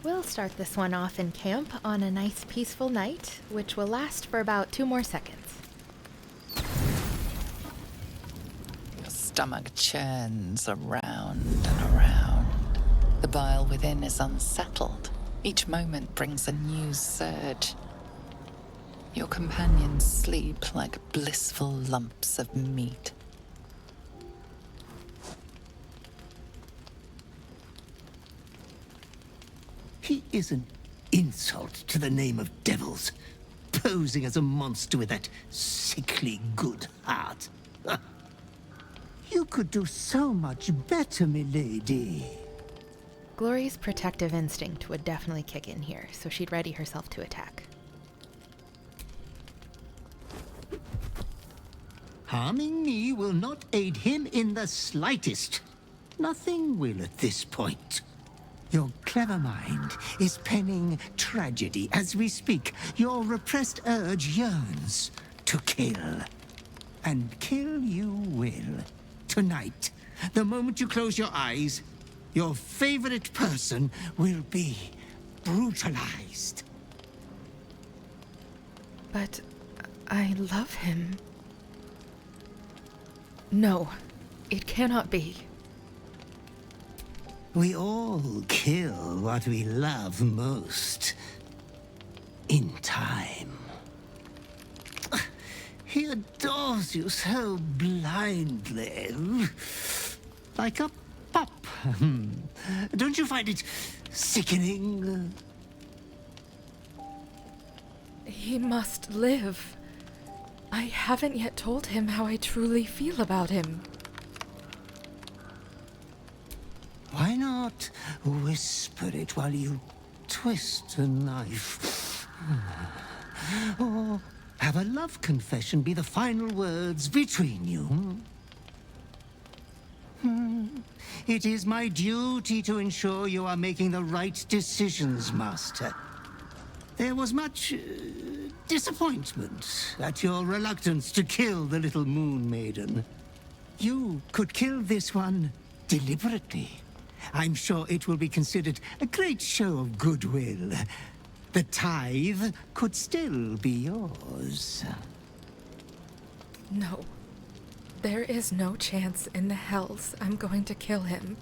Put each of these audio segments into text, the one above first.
We'll start this one off in camp on a nice peaceful night, which will last for about 2 more seconds. Your stomach churns around and around. The bile within is unsettled. Each moment brings a new surge. Your companions sleep like blissful lumps of meat. He is an insult to the name of devils, posing as a monster with that sickly good heart. You could do so much better, milady. Glory's protective instinct would definitely kick in here, so she'd ready herself to attack. Harming me will not aid him in the slightest. Nothing will at this point. Your clever mind is penning tragedy as we speak. Your repressed urge yearns to kill. And kill you will. Tonight, the moment you close your eyes, your favorite person will be brutalized. But I love him. No, it cannot be. We all kill what we love most. In time. He adores you so blindly. Like a pup. Don't you find it sickening? He must live. I haven't yet told him how I truly feel about him. Why not whisper it while you twist a knife? Or have a love confession be the final words between you? It is my duty to ensure you are making the right decisions, Master. There was much disappointment at your reluctance to kill the little moon maiden. You could kill this one deliberately. I'm sure it will be considered a great show of goodwill. The tithe could still be yours. No. There is no chance in the hells I'm going to kill him.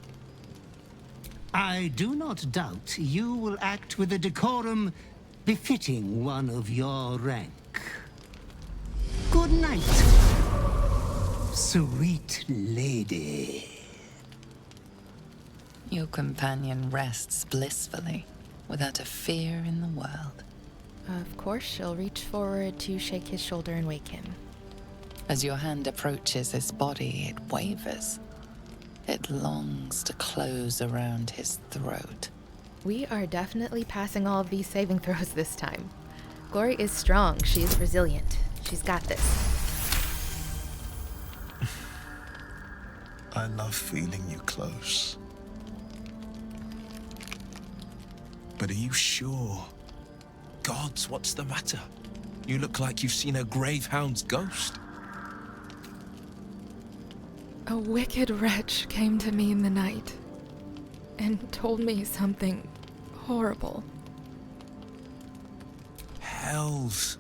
I do not doubt you will act with a decorum befitting one of your rank. Good night, sweet lady. Your companion rests blissfully, without a fear in the world. Of course, she'll reach forward to shake his shoulder and wake him. As your hand approaches his body, it wavers. It longs to close around his throat. We are definitely passing all of these saving throws this time. Glory is strong. She is resilient. She's got this. I love feeling you close. But are you sure? Gods, what's the matter? You look like you've seen a gravehound's ghost. A wicked wretch came to me in the night and told me something horrible. Hells.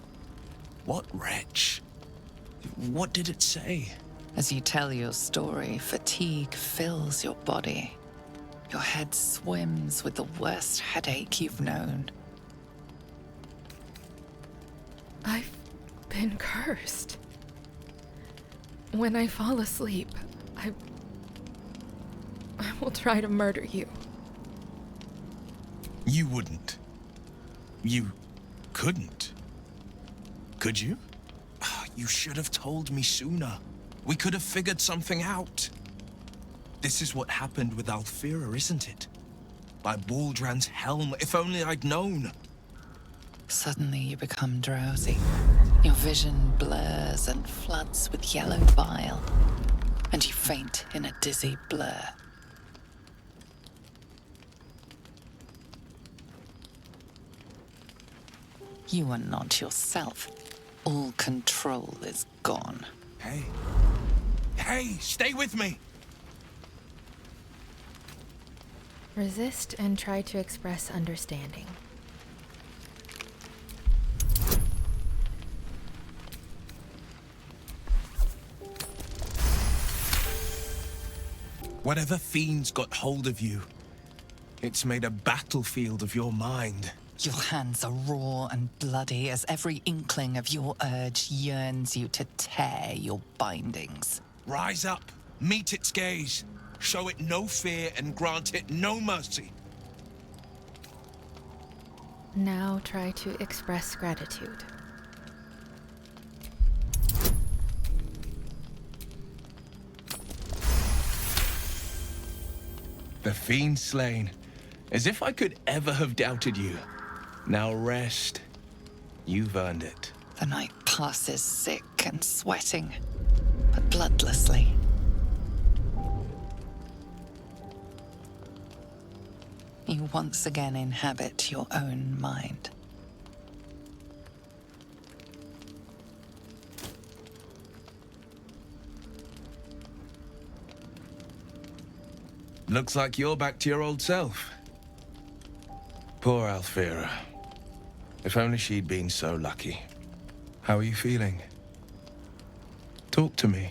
What wretch? What did it say? As you tell your story, fatigue fills your body. Your head swims with the worst headache you've known. I've been cursed. When I fall asleep, I will try to murder you. You wouldn't. You couldn't. Could you? You should have told me sooner. We could have figured something out. This is what happened with Alfira, isn't it? By Baldran's helm, if only I'd known. Suddenly you become drowsy. Your vision blurs and floods with yellow bile, and you faint in a dizzy blur. You are not yourself. All control is gone. Hey. Hey, stay with me! Resist and try to express understanding. Whatever fiend's got hold of you, it's made a battlefield of your mind. Your hands are raw and bloody as every inkling of your urge yearns you to tear your bindings. Rise up, meet its gaze, show it no fear and grant it no mercy. Now try to express gratitude. The fiend slain, as if I could ever have doubted you. Now rest. You've earned it. The night passes sick and sweating, but bloodlessly. You once again inhabit your own mind. Looks like you're back to your old self. Poor Alfira. If only she'd been so lucky. How are you feeling? Talk to me.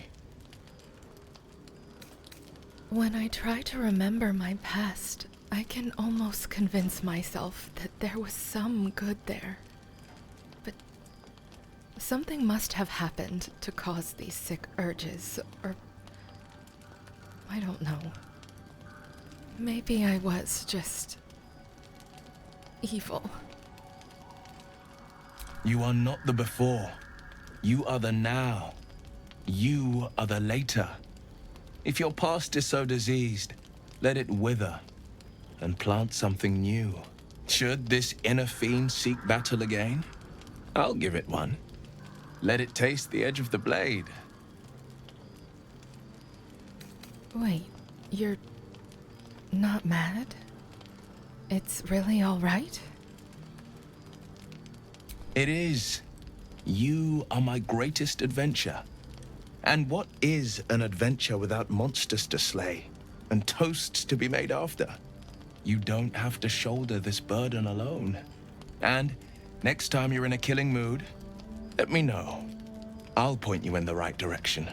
When I try to remember my past, I can almost convince myself that there was some good there. But something must have happened to cause these sick urges, or I don't know. Maybe I was just evil. You are not the before. You are the now. You are the later. If your past is so diseased, let it wither and plant something new. Should this inner fiend seek battle again, I'll give it one. Let it taste the edge of the blade. Wait, you're not mad? It's really all right? It is. You are my greatest adventure. And what is an adventure without monsters to slay and toasts to be made after? You don't have to shoulder this burden alone. And next time you're in a killing mood, let me know. I'll point you in the right direction.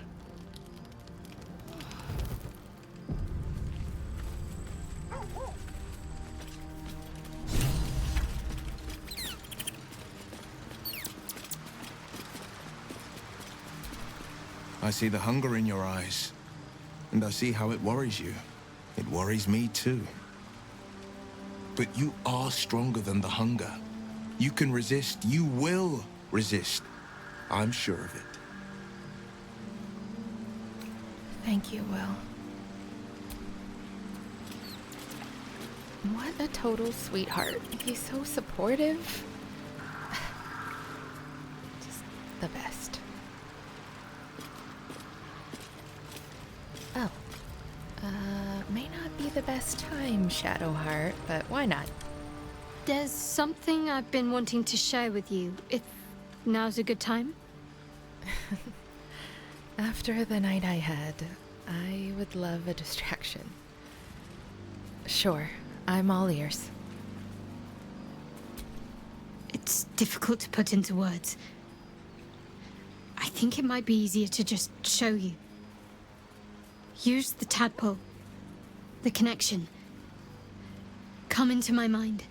I see the hunger in your eyes, and I see how it worries you. It worries me too. But you are stronger than the hunger. You can resist. You will resist. I'm sure of it. Thank you, Wyll. What a total sweetheart. He's so supportive. Just the best. Oh. May not be the best time, Shadowheart, but why not? There's something I've been wanting to share with you, if now's a good time. After the night I had, I would love a distraction. Sure, I'm all ears. It's difficult to put into words. I think it might be easier to just show you. Use the tadpole. The connection. Come into my mind.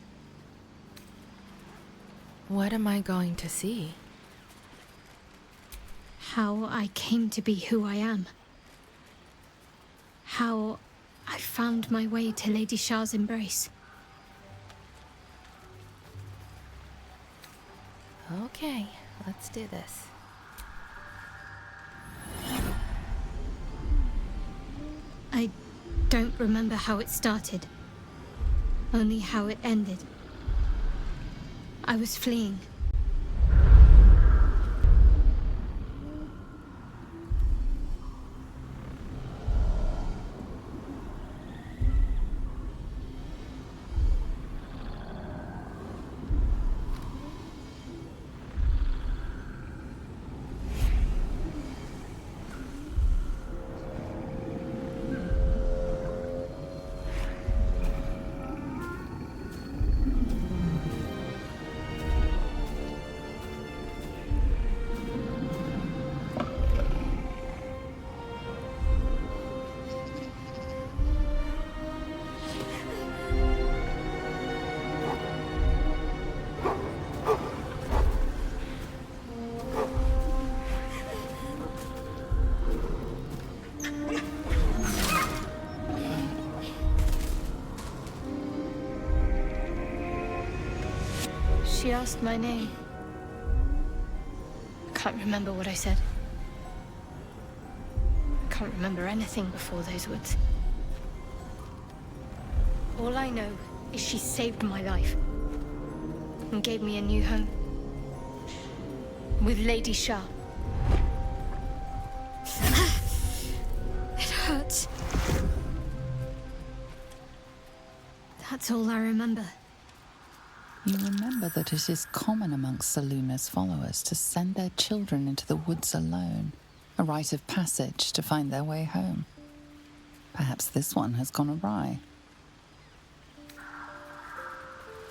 What am I going to see? How I came to be who I am. How I found my way to Lady Shah's embrace. Okay, let's do this. I don't remember how it started. Only how it ended. I was fleeing. She asked my name. I can't remember what I said. I can't remember anything before those words. All I know is she saved my life and gave me a new home with Lady Shah. It hurts. That's all I remember. You remember that it is common amongst Selûne's followers to send their children into the woods alone, a rite of passage to find their way home. Perhaps this one has gone awry.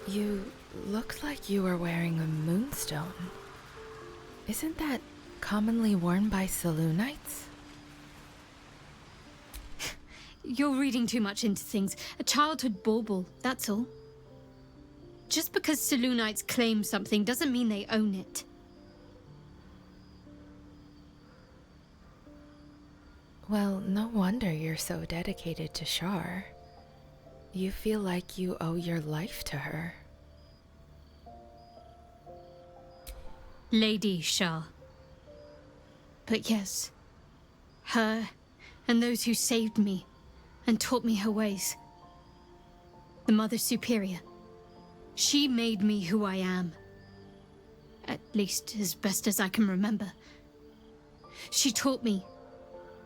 You looked like you were wearing a moonstone. Isn't that commonly worn by Selûnites? You're reading too much into things. A childhood bauble, that's all. Just because Selûnites claim something doesn't mean they own it. Well, no wonder you're so dedicated to Shar. You feel like you owe your life to her. Lady Shah. But yes, her and those who saved me and taught me her ways. The Mother Superior. She made me who I am. At least as best as I can remember. She taught me,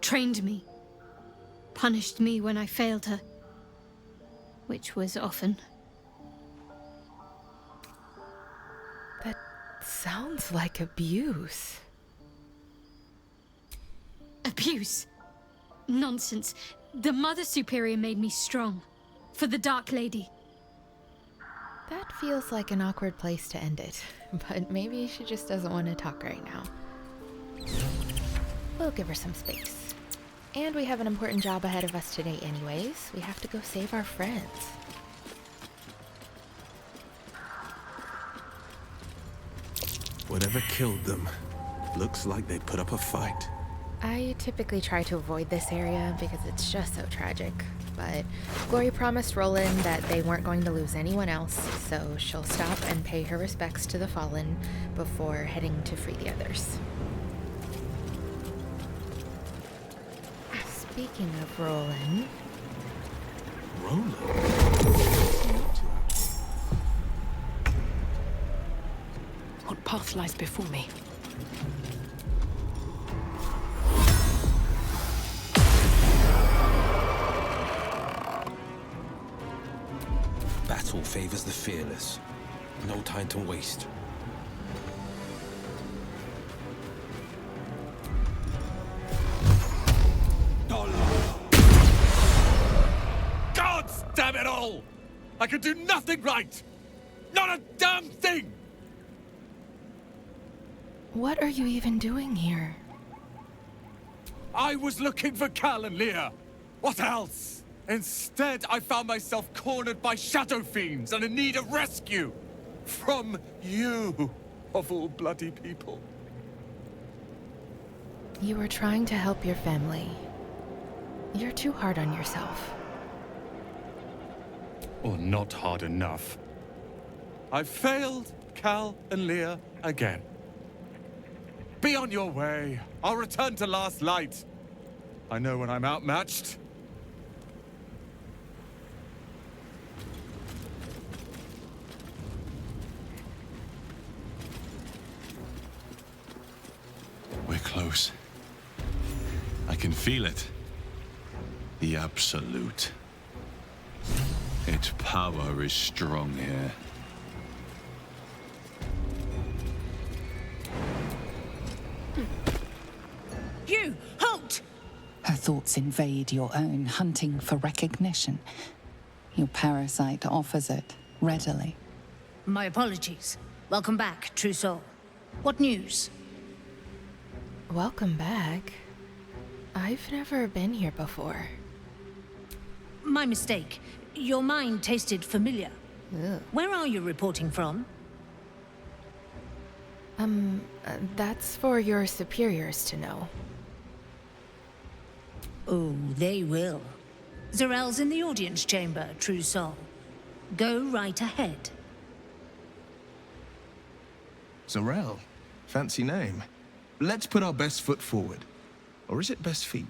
trained me, punished me when I failed her. Which was often. That sounds like abuse. Abuse? Nonsense. The Mother Superior made me strong. For the Dark Lady. That feels like an awkward place to end it, but maybe she just doesn't want to talk right now. We'll give her some space. And we have an important job ahead of us today anyways. We have to go save our friends. Whatever killed them, looks like they put up a fight. I typically try to avoid this area because it's just so tragic, but Glory promised Roland that they weren't going to lose anyone else, so she'll stop and pay her respects to the fallen before heading to free the others. Speaking of Roland... Roland? What path lies before me? Battle favors the fearless. No time to waste. Gods damn it all! I could do nothing right! Not a damn thing! What are you even doing here? I was looking for Cal and Leah. What else? Instead, I found myself cornered by shadow fiends and in need of rescue. From you, of all bloody people. You were trying to help your family. You're too hard on yourself. Or not hard enough. I failed Cal and Leah again. Be on your way. I'll return to Last Light. I know when I'm outmatched. We're close. I can feel it. The Absolute. Its power is strong here. You! Halt! Her thoughts invade your own, hunting for recognition. Your parasite offers it readily. My apologies. Welcome back, true soul. What news? Welcome back. I've never been here before. My mistake. Your mind tasted familiar. Ugh. Where are you reporting from? That's for your superiors to know. Oh, they will. Zarel's in the audience chamber, true soul. Go right ahead. Sorrel. Fancy name. Let's put our best foot forward. Or is it best feet?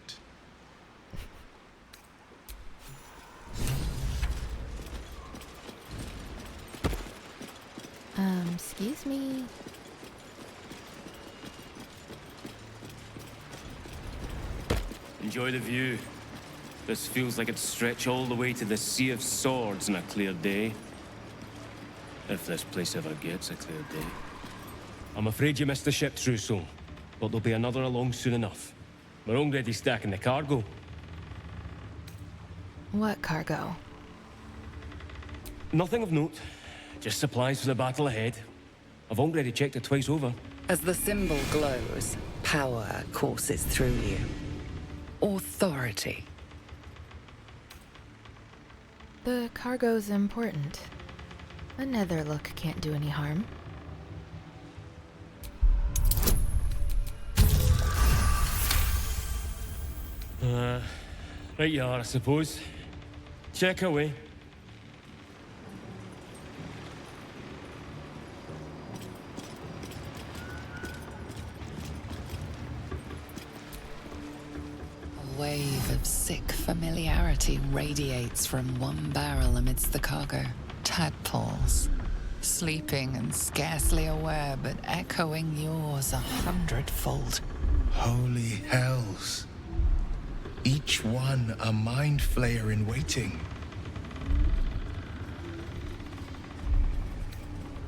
Excuse me. Enjoy the view. This feels like it'd stretch all the way to the Sea of Swords on a clear day. If this place ever gets a clear day. I'm afraid you missed the ship, True Soul. But there'll be another along soon enough. We're already stacking the cargo. What cargo? Nothing of note. Just supplies for the battle ahead. I've already checked it twice over. As the symbol glows, power courses through you. Authority. The cargo's important. A nether look can't do any harm. Right you are, I suppose. Check away. A wave of sick familiarity radiates from one barrel amidst the cargo. Tadpoles. Sleeping and scarcely aware, but echoing yours 100-fold. Holy hells. Each one a mind flayer in waiting.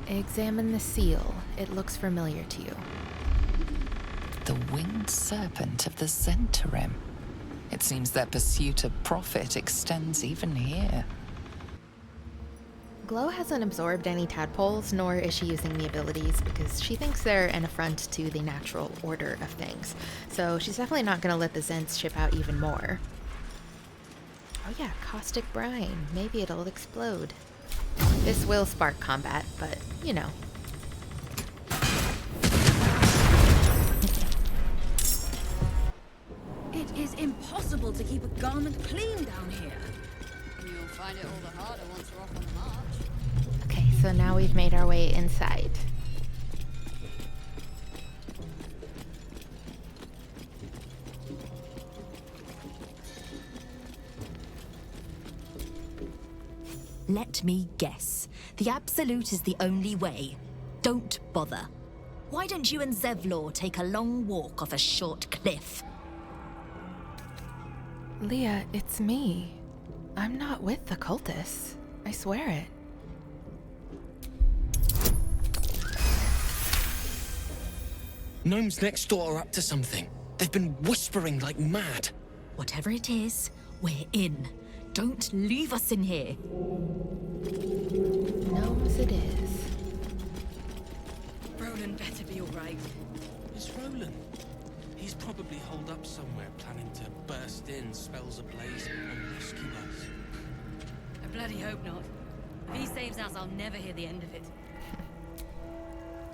Examine the seal. It looks familiar to you. The winged serpent of the Zentarim. It seems their pursuit of profit extends even here. Glow hasn't absorbed any tadpoles, nor is she using the abilities because she thinks they're an affront to the natural order of things. So she's definitely not going to let the Zents ship out even more. Oh yeah, caustic brine. Maybe it'll explode. This will spark combat, but you know. It is impossible to keep a garment clean down here. You'll find it all the harder once we're off on the march. Okay, so now we've made our way inside. Let me guess. The Absolute is the only way. Don't bother. Why don't you and Zevlor take a long walk off a short cliff? Leah, it's me. I'm not with the cultists. I swear it. Gnomes next door are up to something. They've been whispering like mad. Whatever it is, we're in. Don't leave us in here. Gnomes it is. Roland better be alright. It's Roland. He's probably holed up somewhere, planning to burst in, spells ablaze, and rescue us. I bloody hope not. If he saves us, I'll never hear the end of it.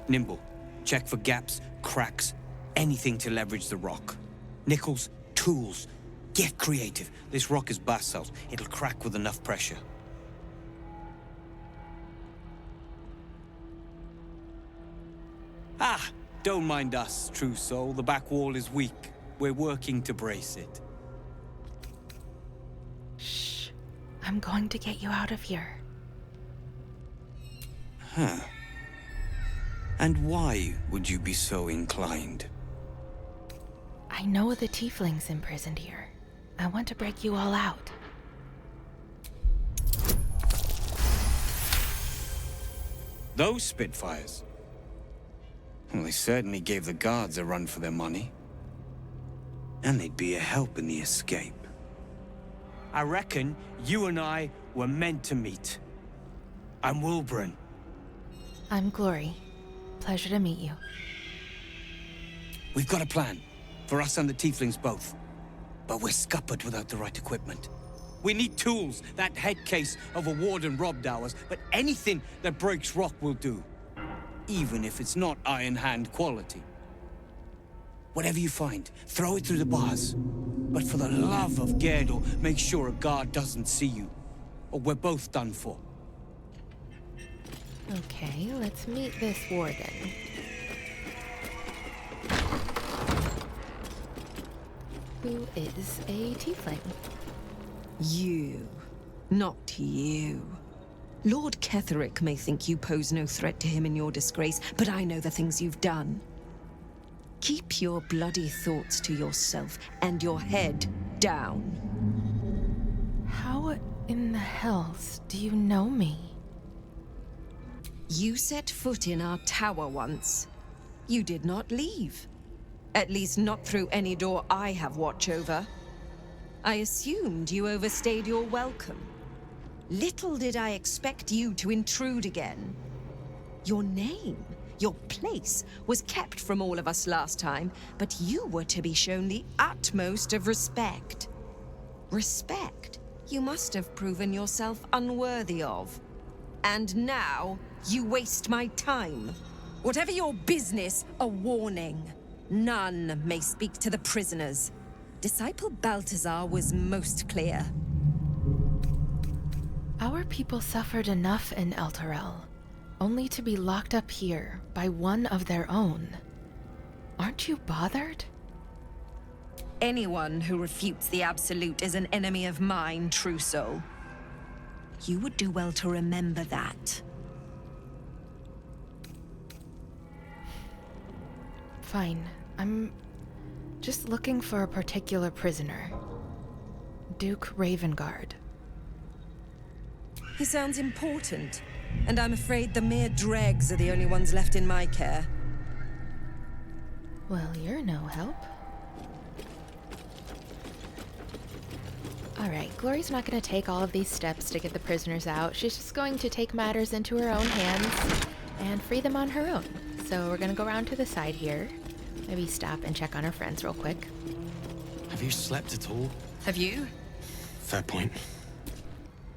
Nimble. Check for gaps, cracks, anything to leverage the rock. Nickels, tools. Get creative. This rock is basalt. It'll crack with enough pressure. Ah! Don't mind us, true soul. The back wall is weak. We're working to brace it. Shh. I'm going to get you out of here. Huh. And why would you be so inclined? I know the tieflings imprisoned here. I want to break you all out. Those Spitfires? Well, they certainly gave the guards a run for their money. And they'd be a help in the escape. I reckon you and I were meant to meet. I'm Wilburn. I'm Glory. Pleasure to meet you. We've got a plan. For us and the tieflings both. But we're scuppered without the right equipment. We need tools. That head case of a warden robbed ours, but anything that breaks rock will do. Even if it's not Iron Hand quality. Whatever you find, throw it through the bars. But for the love of Gerdor, make sure a guard doesn't see you. Or we're both done for. Okay, let's meet this warden. who is a tiefling. You. Not you. Lord Ketherick may think you pose no threat to him in your disgrace, but I know the things you've done. Keep your bloody thoughts to yourself and your head down. How in the hells do you know me? You set foot in our tower once. You did not leave. At least not through any door I have watch over. I assumed you overstayed your welcome. Little did I expect you to intrude again. Your name, your place, was kept from all of us last time, but you were to be shown the utmost of respect. Respect you must have proven yourself unworthy of. And now, you waste my time. Whatever your business, a warning. None may speak to the prisoners. Disciple Balthazar was most clear. Our people suffered enough in Elturel, only to be locked up here by one of their own. Aren't you bothered? Anyone who refutes the Absolute is an enemy of mine, true soul. You would do well to remember that. Fine. I'm just looking for a particular prisoner. Duke Ravengard. He sounds important, and I'm afraid the mere dregs are the only ones left in my care. Well, you're no help. Alright, Glory's not going to take all of these steps to get the prisoners out. She's just going to take matters into her own hands and free them on her own. So we're going to go around to the side here. Maybe stop and check on her friends real quick. Have you slept at all? Have you? Fair point.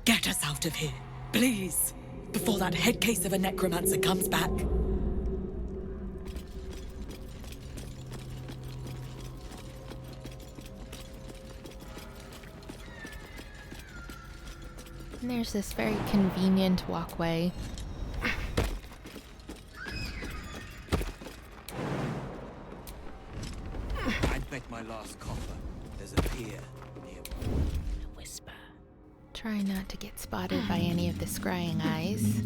Get us out of here, please, before that head case of a necromancer comes back. And there's this very convenient walkway. I bet my last copper there's a pier near. A whisper. Try not to get spotted by any of the scrying eyes.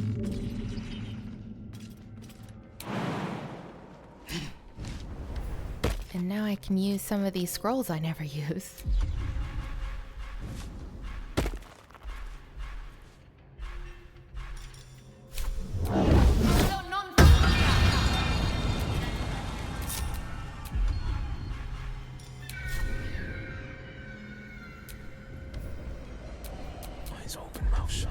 And now I can use some of these scrolls I never use. Eyes open, mouth shut.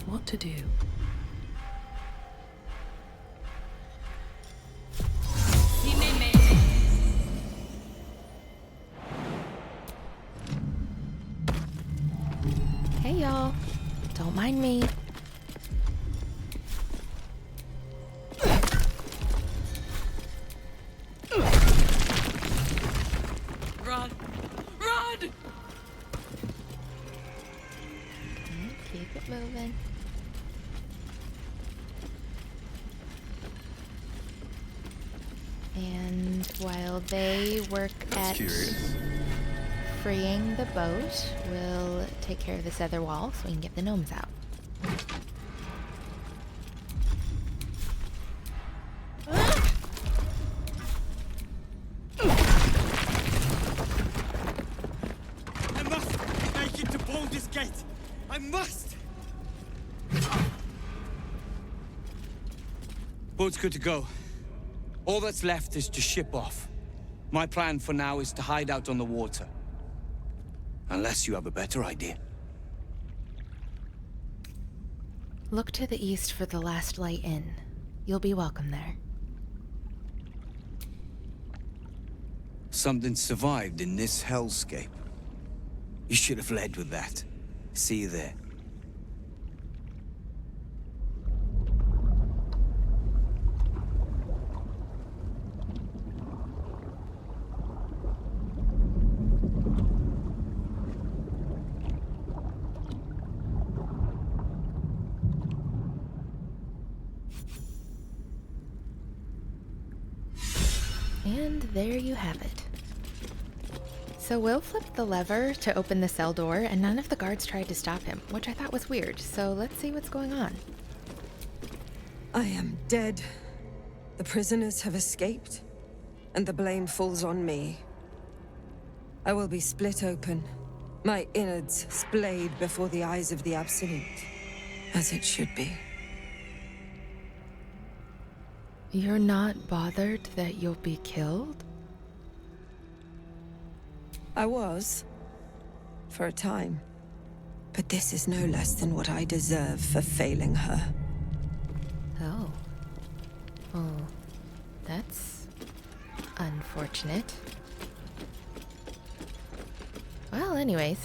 What to do? Hey y'all, don't mind me. Run! Run! Keep it moving. And while they work at freeing the boat, we'll take care of this other wall so we can get the gnomes out. I must make it to Baldur's Gate! I must! Boat's good to go. All that's left is to ship off. My plan for now is to hide out on the water. Unless you have a better idea. Look to the east for the last light inn. You'll be welcome there. Something survived in this hellscape. You should have led with that. See you there. And there you have it. So Wyll flipped the lever to open the cell door, and none of the guards tried to stop him, which I thought was weird. So let's see what's going on. I am dead. The prisoners have escaped, and the blame falls on me. I will be split open, my innards splayed before the eyes of the Absolute, as it should be. You're not bothered that you'll be killed? I was, for a time. But this is no less than what I deserve for failing her. Oh. Oh, that's unfortunate. Well, anyways,